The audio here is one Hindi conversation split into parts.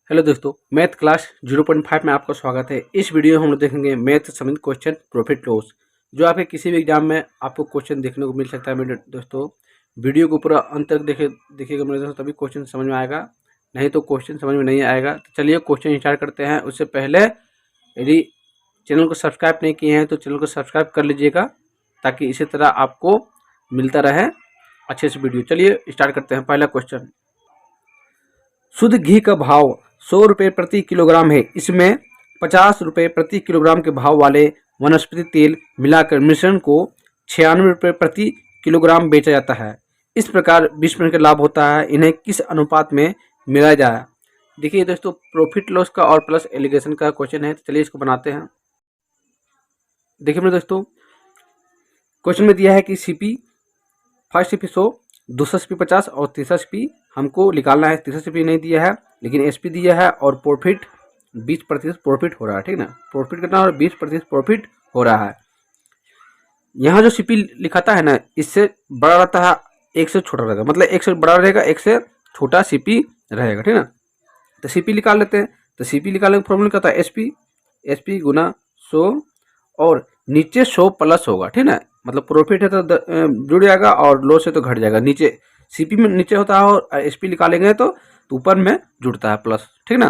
हेलो दोस्तों, मैथ क्लास 0.5 में आपका स्वागत है। इस वीडियो में हम लोग देखेंगे मैथ संबंधित क्वेश्चन प्रॉफिट लॉस, जो आपके किसी भी एग्जाम में आपको क्वेश्चन देखने को मिल सकता है। मेरे दोस्तों, वीडियो को पूरा अंत तक देखिएगा मेरे दोस्तों, तभी क्वेश्चन समझ में आएगा, नहीं तो क्वेश्चन समझ में नहीं आएगा। तो चलिए क्वेश्चन स्टार्ट करते हैं। उससे पहले यदि चैनल को सब्सक्राइब नहीं किए हैं तो चैनल को सब्सक्राइब कर लीजिएगा, ताकि इसी तरह आपको मिलता रहे अच्छे से वीडियो। चलिए स्टार्ट करते हैं। पहला क्वेश्चन, शुद्ध घी का भाव 100 रुपये प्रति किलोग्राम है। इसमें 50 रुपये प्रति किलोग्राम के भाव वाले वनस्पति तेल मिलाकर मिश्रण को 96 रुपये प्रति किलोग्राम बेचा जाता है। इस प्रकार 20% का लाभ होता है। इन्हें किस अनुपात में मिलाया जाए? देखिए दोस्तों, प्रॉफिट लॉस का और प्लस एलिगेशन का क्वेश्चन है। तो चलिए इसको बनाते हैं। देखिए मेरे दोस्तों, क्वेश्चन में दिया है कि सीपी, फर्स्ट सीपी 100, दूसरा सीपी 50 और तीसरा सीपी हमको निकालना है। तीसरा सीपी नहीं दिया है, लेकिन एसपी दिया है और प्रॉफिट 20% प्रॉफिट हो रहा है। ठीक ना, प्रॉफिट कितना हो रहा है? 20% प्रॉफिट हो रहा है। यहाँ जो सीपी लिखाता है ना, इससे बड़ा रहता है, एक से छोटा रहेगा, मतलब एक से बड़ा रहेगा, एक से छोटा सीपी रहेगा। ठीक ना, तो सीपी निकाल लेते हैं। तो सीपी निकालने का फॉर्मूला क्या होता है? एसपी, एसपी गुना 100 और नीचे 100 प्लस होगा। ठीक ना, मतलब प्रॉफिट है तो जुड़ जाएगा और लॉस है तो घट जाएगा। नीचे सीपी में नीचे होता है और एसपी निकालेंगे तो ऊपर में जुड़ता है प्लस। ठीक ना,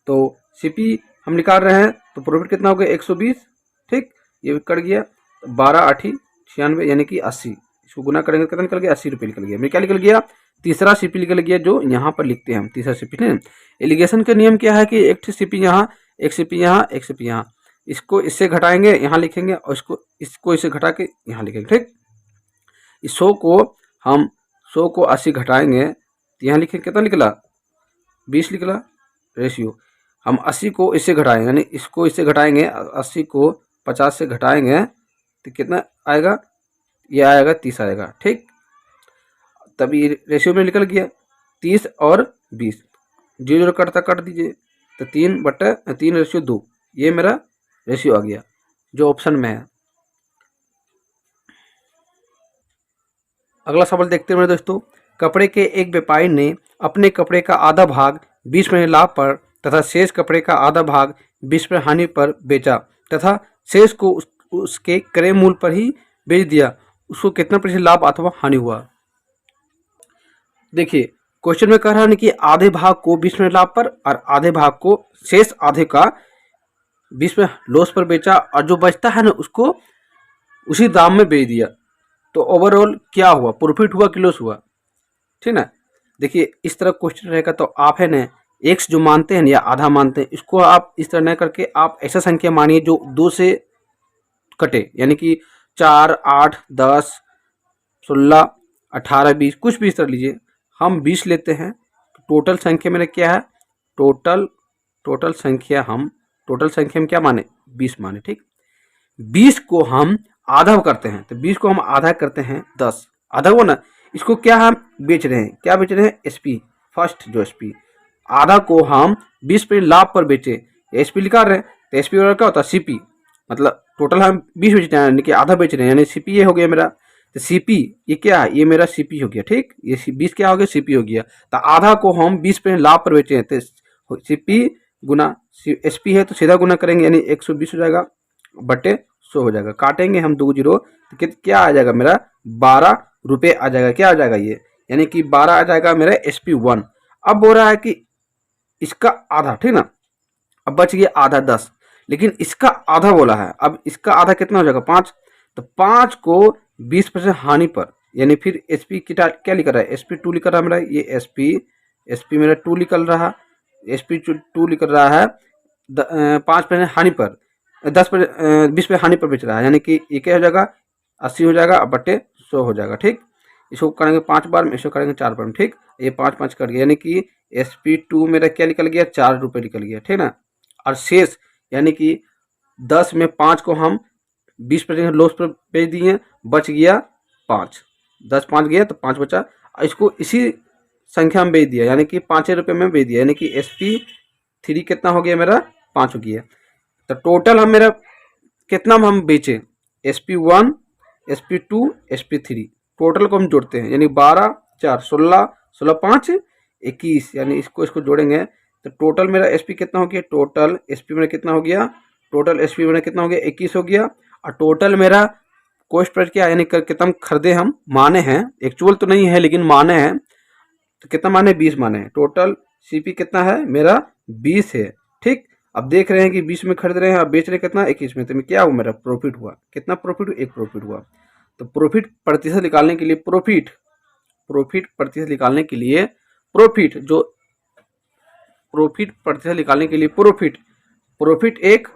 तो सीपी हम निकाल रहे हैं तो प्रॉफिट कितना हो गया? 120। ठीक, ये कट गया, 12 8 96 यानी कि 80। इसको गुना करेंगे कितना निकल गया? 80 रुपये निकल गया। मेरे क्या निकल गया? तीसरा सीपी निकल गया, जो यहाँ पर लिखते हैं हम तीसरा सीपी। नहीं, एलिगेशन का नियम क्या है कि एक सीपी यहाँ, एक सीपी यहाँ, एक सीपी यहाँ, इसको इससे घटाएंगे यहाँ लिखेंगे और इसको इससे घटा के यहाँ लिखेंगे। ठीक, इस 100 को हम 100 को 80 घटाएंगे तो यहाँ लिखेंगे कितना निकला? 20 निकला रेशियो। हम 80 को इससे घटाएंगे, यानी इसको इससे घटाएंगे, 80 को 50 से घटाएंगे तो कितना आएगा? ये आएगा 30 आएगा। ठीक, तभी रेशियो में निकल गया 30 और 20, 0 कटता कट दीजिए तो 3/3 रेशियो 2, ये मेरा रेशियो आ गया जो ऑप्शन में है। अगला सवाल देखते हैं मेरे दोस्तों। कपड़े के एक व्यापारी ने अपने कपड़े का आधा भाग 20% लाभ पर तथा शेष कपड़े का आधा भाग 20% हानि पर बेचा तथा शेष को उसके क्रय मूल्य पर ही बेच दिया। उसको कितना प्रतिशत लाभ अथवा हानि हुआ? देखिए, क्वेश्चन में कह रहा है कि आधे भाग को 20% लाभ पर और आधे भाग को, शेष आधे का 20% लॉस पर बेचा और जो बचता है ना उसको उसी दाम में बेच दिया। तो ओवरऑल क्या हुआ? प्रॉफिट हुआ कि लॉस हुआ? ठीक ना, देखिए इस तरह क्वेश्चन रहेगा तो आप है ना एक्स जो मानते हैं या आधा मानते हैं, इसको आप इस तरह न करके आप ऐसा संख्या मानिए जो 2 से कटे, यानी कि 4 8 10 16 18 20, कुछ भी इस तरह लीजिए। हम 20 लेते हैं, टोटल संख्या मेरा क्या है? टोटल संख्या में क्या माने? 20 माने। ठीक, 20 को हम आधा करते हैं, तो 20 को हम आधा करते हैं 10, आधा वो ना, इसको क्या हम बेच रहे हैं? क्या बेच रहे हैं? एसपी, फर्स्ट जो एसपी, आधा को हम 20% लाभ पर बेचे, एसपी निकाल रहे हैं। तो एसपी क्या होता है? सीपी, मतलब टोटल हम 20 बेच रहे हैं, यानी कि आधा बेच रहे हैं, यानी सीपी ये हो गया मेरा। तो सीपी ये क्या है? ये मेरा सीपी हो गया। ठीक, ये 20 क्या हो गया? सीपी हो गया। तो आधा को हम 20% लाभ पर बेचे हैं, तो सीपी गुना एसपी है तो सीधा गुना करेंगे, यानी 120 हो जाएगा बटे 100 हो जाएगा। काटेंगे हम 2 जीरो तो क्या आ जाएगा मेरा? 12 रुपये आ जाएगा। क्या आ जाएगा ये? यानी कि 12 आ जाएगा मेरा SP1। अब बोल रहा है कि इसका आधा। ठीक ना, अब बच गया आधा 10, लेकिन इसका आधा बोला है। अब इसका आधा कितना हो जाएगा? 5। तो 5 को 20% हानि पर, यानी फिर एसपी क्या लिख रहा है? SP2 लिख रहा है मेरा, ये एसपी मेरा 2 निकल रहा है, SP2 लिख रहा है 5% हानि पर, 20% हानि पर बेच रहा है, यानी कि ये क्या हो जाएगा? 80 हो जाएगा बटे 100 हो जाएगा। ठीक, इसको करेंगे 5 बार में, इसको करेंगे 4 बार में। ठीक, ये 5 5 कर गया, यानी कि SP2 मेरा क्या निकल गया? 4 रुपये निकल गया। ठीक ना, और शेष यानी कि 10 में 5 को हम 20% लॉस पर बेच दिए, बच गया 5, 10 5 गया तो 5 बचा, इसको इसी संख्या में बेच दिया, यानी कि 5 रुपये में बेच दिया, यानी कि SP3 कितना हो गया मेरा? 5 हो गया। तो टोटल हम मेरा कितना हम बेचे? SP1 SP2 SP3, टोटल को हम जोड़ते हैं, यानी 12 4 16 16 5 21, यानी इसको जोड़ेंगे तो टोटल मेरा एसपी कितना हो गया, टोटल एसपी मेरा कितना हो गया, टोटल एसपी मेरा कितना हो गया 21 हो गया। और टोटल मेरा कॉस्ट प्राइस क्या यानी कितना खरीदे हम माने हैं, एक्चुअल तो नहीं है लेकिन माने हैं, तो कितना माने 20 माने हैं। टोटल सीपी कितना है मेरा 20 है। ठीक, अब देख रहे हैं कि 20 में खरीद रहे हैं, अब बेच रहे हैं कितना 21 में, तो मैं क्या हुआ मेरा प्रॉफिट हुआ, कितना प्रॉफिट हुआ, एक प्रॉफिट हुआ। तो प्रॉफिट प्रतिशत निकालने के लिए प्रॉफिट प्रतिशत निकालने के लिए प्रॉफिट प्रतिशत निकालने के लिए प्रॉफिट एक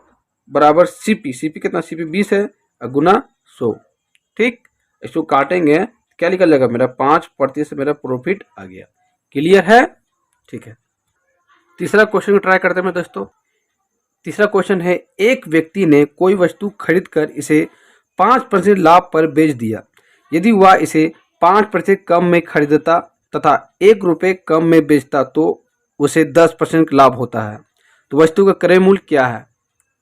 बराबर सीपी कितना, सीपी 20 है गुना 100। ठीक, इसको काटेंगे क्या निकल जाएगा मेरा 5% मेरा प्रॉफिट आ गया। क्लियर है, ठीक है। तीसरा क्वेश्चन को ट्राई करते हैं दोस्तों। तीसरा क्वेश्चन है, एक व्यक्ति ने कोई वस्तु खरीदकर इसे 5% लाभ पर बेच दिया। यदि वह इसे 5% कम में खरीदता तथा 1 रुपये कम में बेचता तो उसे 10% लाभ होता है। तो वस्तु का क्रय मूल्य क्या है।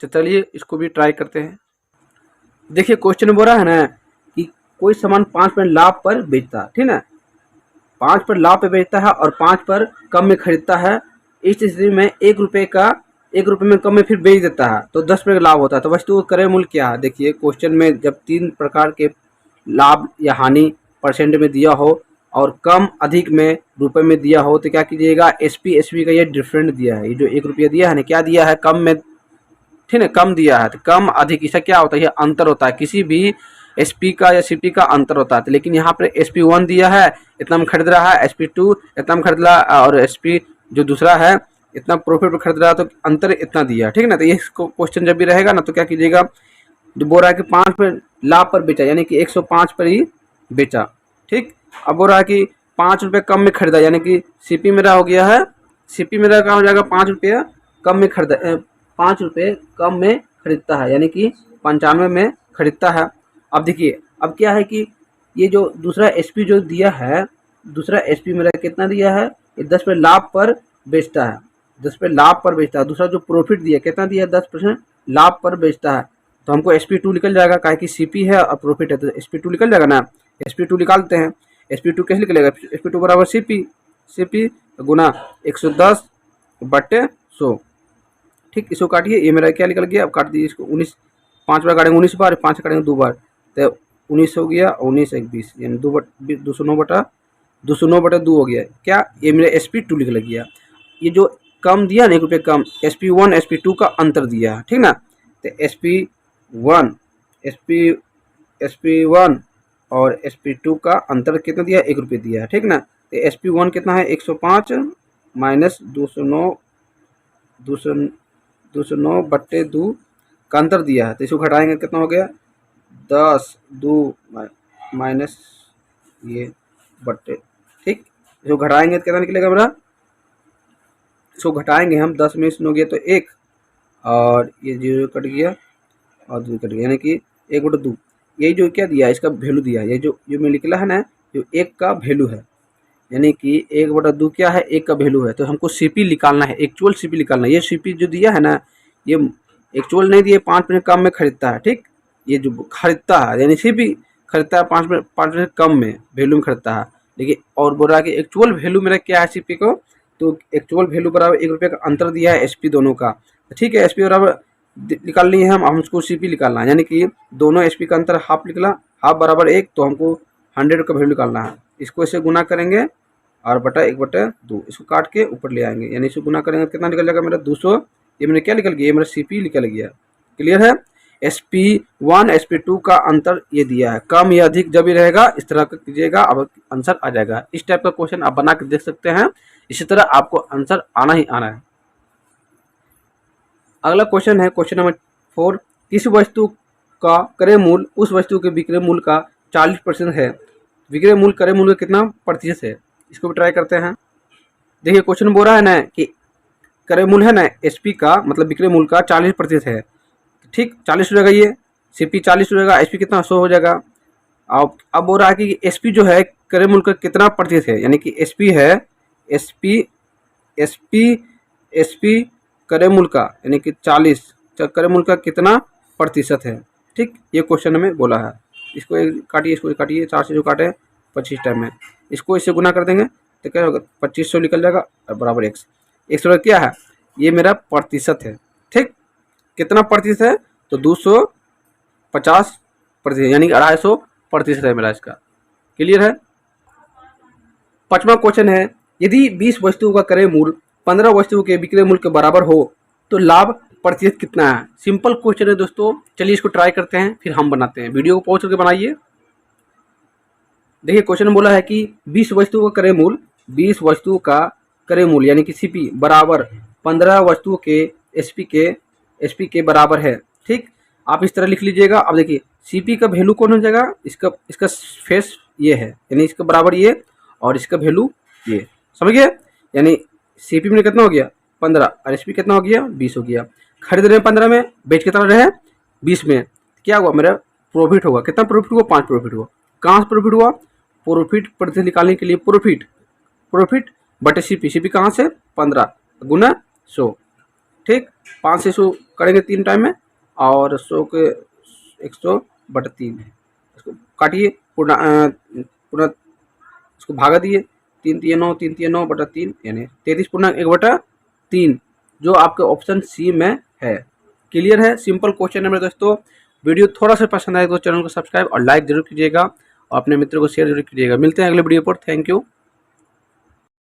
तो चलिए इसको भी ट्राई करते हैं। देखिए क्वेश्चन बोल रहा है ना कि कोई सामान 5% लाभ पर बेचता, ठीक ना, 5 पर लाभ पे बेचता है और 5 पर कम में खरीदता है। इस स्थिति में 1 रुपये में कम में फिर बेच देता है तो 10% लाभ होता है। तो वस्तु का क्रय मूल्य क्या है। देखिए क्वेश्चन में जब 3 प्रकार के लाभ या हानि परसेंट में दिया हो और कम अधिक में रुपए में दिया हो तो क्या कीजिएगा, एसपी का ये डिफरेंट दिया है। ये जो 1 रुपया दिया है ना, क्या दिया है, कम में, ठीक है, कम दिया है। तो कम अधिक इसका क्या होता है, ये अंतर होता है, किसी भी एसपी का या सीपी का अंतर होता है। लेकिन यहाँ पर SP1 दिया है इतना में खरीद रहा है, SP2 इतना में खरीद रहा है और SP जो दूसरा है इतना प्रॉफिट पर खरीद रहा है, तो अंतर इतना दिया, ठीक है ना। तो ये क्वेश्चन जब भी रहेगा ना तो क्या कीजिएगा, जो बोल रहा है कि 5 पर लाभ पर बेचा यानी कि 105 पर ही बेचा। ठीक, अब बोल रहा है कि 5 रुपये कम में खरीदा यानी कि सीपी मेरा हो गया है, सीपी मेरा क्या हो जाएगा 5 रुपये कम में खरीदा, 5 रुपये कम में खरीदता है यानी कि 95 में खरीदता है। अब देखिए अब क्या है कि ये जो दूसरा एसपी जो दिया है, दूसरा एसपी मेरा कितना दिया है, ये 10% लाभ पर बेचता है, 10% लाभ पर बेचता है। दूसरा जो प्रॉफिट दिया कितना दिया, 10% लाभ पर बेचता है। तो हमको SP2 निकल जाएगा, काहे कि सीपी है और प्रॉफिट है तो SP2 निकल जाएगा ना। SP2 निकालते हैं, SP2 कैसे निकलेगा, SP2 बराबर सीपी गुना 110/100। ठीक, इसको काटिए, ये मेरा क्या निकल गया, अब काट दीजिए इसको, 19 5 बार काटेंगे 19 बार, 5 काटेंगे 2 बार तो 19 हो गया, 19 1 20 यानी 209/2 हो गया। क्या, ये मेरा SP2 निकल गया। ये जो कम दिया ना 1 रुपये कम, SP1 SP2 का अंतर दिया, ठीक ना। तो SP1 और SP2 का अंतर कितना दिया, 1 रुपये दिया है, ठीक ना। तो SP1 कितना है 105 माइनस 209/2 का अंतर दिया है। तो इसको घटाएंगे कितना हो गया 10/2 माइनस ये बट्टे, ठीक, इसको घटाएंगे तो कितना निकलेगा मेरा, इसको घटाएंगे हम 10 में से हो गया तो 1 और ये 0 कट गया और 2 कट गया यानी कि 1/2। यही जो क्या दिया इसका वैल्यू दिया है, ये जो मैं निकला है ना, जो 1 का वैल्यू है यानी कि 1/2 क्या है, 1 का वैल्यू है। तो हमको सीपी निकालना है, एक्चुअल सीपी निकालना है। ये सीपी जो दिया है ना, ये एक्चुअल नहीं दिए, 5% कम में खरीदता है। ठीक, ये जो खरीदता है यानी सीपी खरीदता है 5% कम में वैल्यू में खरीदता है। देखिए और बोल रहा है कि एक्चुअल वैल्यू मेरा क्या है सीपी को, तो एक्चुअल वैल्यू बराबर 1 रुपये का अंतर दिया है एसपी दोनों का। ठीक है, एसपी बराबर निकाल लिए हम हमको सीपी निकालना है यानी कि दोनों एसपी का अंतर हाफ निकला, हाफ बराबर 1, तो हमको 100 का वैल्यू निकालना है। इसको इसे गुना करेंगे और बटा 1/2, इसको काट के ऊपर ले आएंगे यानी इसको गुना करेंगे कितना निकल जाएगा मेरा 200। ये मैंने क्या निकल गया, ये मेरा सीपी निकल गया। क्लियर है। SP1 SP2 का अंतर ये दिया है, कम या अधिक जब भी रहेगा इस तरह का कीजिएगा, अब आंसर आ जाएगा। इस टाइप का क्वेश्चन आप बना के देख सकते हैं, इसी तरह आपको आंसर आना ही आना है। अगला क्वेश्चन है क्वेश्चन नंबर 4, किस वस्तु का क्रय मूल्य उस वस्तु के विक्रय मूल्य का 40% है, विक्रय मूल्य क्रय मूल्य कितना प्रतिशत है। इसको भी ट्राई करते हैं। देखिए क्वेश्चन बोल रहा है ना कि क्रय मूल्य है ना एसपी का मतलब विक्रय मूल्य का 40% है। ठीक, 40 हो जाएगा, ये सीपी 40 हो जाएगा, एसपी कितना 100 हो जाएगा। अब बोल रहा है कि एसपी जो है क्रय मूल्य का कितना प्रतिशत है, यानी कि एसपी है एसपी क्रय मूल्य का यानी कि 40 क्रय मूल्य का कितना प्रतिशत है। ठीक, ये क्वेश्चन में बोला है। इसको काटिए, इसको काटिए, 4 से जो काटे 25 टाइम में, इसको इससे गुना कर देंगे तो क्या होगा 2500 निकल जाएगा और बराबर x। 100 क्या है, ये मेरा प्रतिशत है। ठीक, कितना प्रतिशत है, तो 250%, यानी कि 250% है मेरा इसका। क्लियर है। 5वां क्वेश्चन है, यदि 20 वस्तुओं का क्रय मूल्य 15 वस्तुओं के विक्रय मूल्य के बराबर हो तो लाभ प्रतिशत कितना है। सिंपल क्वेश्चन है दोस्तों, चलिए इसको ट्राई करते हैं, फिर हम बनाते हैं। वीडियो को पॉज करके बनाइए। देखिए क्वेश्चन में बोला है कि 20 वस्तुओं का क्रय मूल्य, 20 वस्तुओं का क्रय मूल्य यानी कि सीपी बराबर 15 वस्तुओं के एसपी के बराबर है। ठीक, आप इस तरह लिख लीजिएगा। अब देखिए सीपी का वैल्यू कौन हो जाएगा, इसका फेस ये है, यानी इसका बराबर ये, और इसका वैल्यू ये, समझ गए। यानी सीपी में कितना हो गया 15 और एसपी कितना हो गया 20 हो गया। खरीद रहे हैं 15 में, बेच कितना रहे 20 में, क्या हुआ मेरा प्रॉफिट होगा, कितना प्रॉफिट हुआ 5 प्रॉफिट हुआ। कहाँ से प्रॉफिट हुआ, प्रॉफिट प्रतिशत निकालने के लिए प्रॉफिट बटे सीपी कहाँ से 15 गुना 100। ठीक, 5 से 100 करेंगे 3 टाइम में, और 100 के 100 बटे 3, इसको काटिए पूर्ण इसको भागा दिए, 3 3 9 3 3 9 बटा 3 यानी 33.1/3, जो आपके ऑप्शन सी में है। क्लियर है, सिंपल क्वेश्चन है मेरे दोस्तों। वीडियो थोड़ा सा पसंद आए तो चैनल को सब्सक्राइब और लाइक जरूर कीजिएगा, और अपने मित्रों को शेयर जरूर कीजिएगा। मिलते हैं अगले वीडियो पर। Thank you.